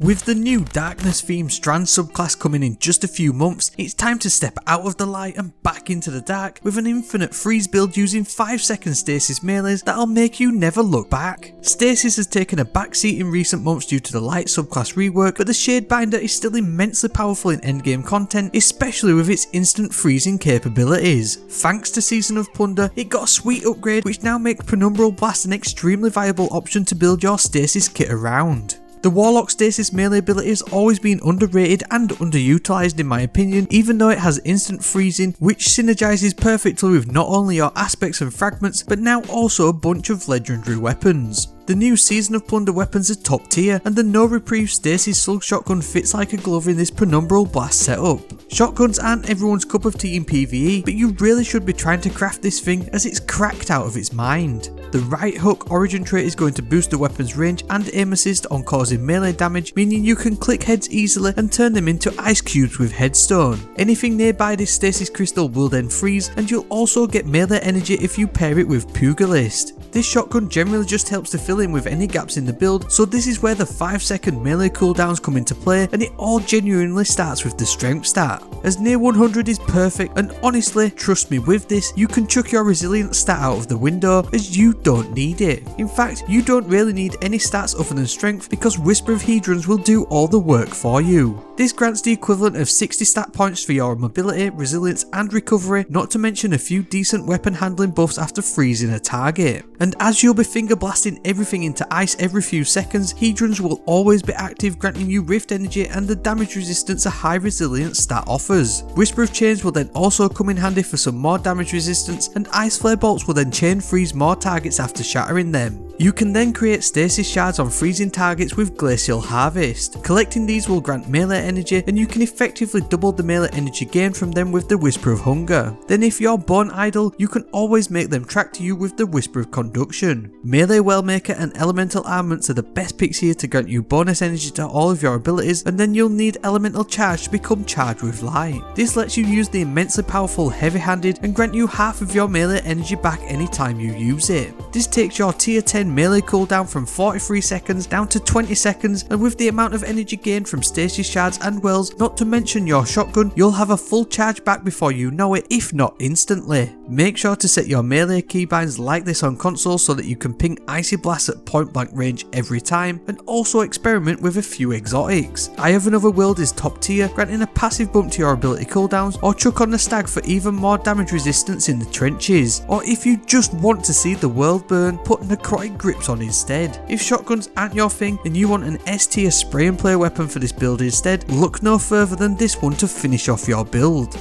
With the new darkness themed Strand subclass coming in just a few months, it's time to step out of the light and back into the dark with an infinite freeze build using 5-second stasis melees that'll make you never look back. Stasis has taken a backseat in recent months due to the light subclass rework, but the Shadebinder is still immensely powerful in endgame content, especially with its instant freezing capabilities. Thanks to Season of Plunder, it got a sweet upgrade which now makes Penumbral Blast an extremely viable option to build your stasis kit around. The Warlock stasis melee ability has always been underrated and underutilized in my opinion, even though it has instant freezing which synergizes perfectly with not only your aspects and fragments but now also a bunch of legendary weapons. The new Season of Plunder weapons are top tier, and the no reprieve Stasis Slug shotgun fits like a glove in this Penumbral Blast setup. Shotguns aren't everyone's cup of tea in PvE, but you really should be trying to craft this thing as it's cracked out of its mind. The right hook origin trait is going to boost the weapon's range and aim assist on causing melee damage, meaning you can click heads easily and turn them into ice cubes with headstone. Anything nearby this stasis crystal will then freeze, and you'll also get melee energy if you pair it with Pugilist. This shotgun generally just helps to fill in with any gaps in the build, so this is where the 5-second melee cooldowns come into play, and it all genuinely starts with the strength stat. As near 100 is perfect, and honestly, trust me with this, you can chuck your resilience stat out of the window as you don't need it. In fact, you don't really need any stats other than strength because Whisper of Hedrons will do all the work for you. This grants the equivalent of 60 stat points for your mobility, resilience and recovery, not to mention a few decent weapon handling buffs after freezing a target. And as you'll be finger blasting everything into ice every few seconds, Hedrons will always be active, granting you rift energy and the damage resistance a high resilience stat offers. Whisper of Chains will then also come in handy for some more damage resistance, and Ice Flare Bolts will then chain freeze more targets after shattering them. You can then create stasis shards on freezing targets with Glacial Harvest. Collecting these will grant melee energy, and you can effectively double the melee energy gained from them with the Whisper of Hunger. Then if you're bone idle, you can always make them track to you with the Whisper of Conduction. Melee Wellmaker and Elemental Armaments are the best picks here to grant you bonus energy to all of your abilities, and then you'll need Elemental Charge to become charged with light. This lets you use the immensely powerful Heavy Handed and grant you half of your melee energy back anytime you use it. This takes your tier 10 melee cooldown from 43 seconds down to 20 seconds, and with the amount of energy gained from stasis shards and wells, not to mention your shotgun, you'll have a full charge back before you know it, if not instantly. Make sure to set your melee keybinds like this on console so that you can ping Icy Blasts at point blank range every time, and also experiment with a few exotics. Eye of Another World is top tier, granting a passive bump to your ability cooldowns, or chuck on the Stag for even more damage resistance in the trenches. Or if you just want to see the world burn, put Necrotic Grips on instead. If shotguns aren't your thing and you want an S tier spray and play weapon for this build instead, look no further than this one to finish off your build.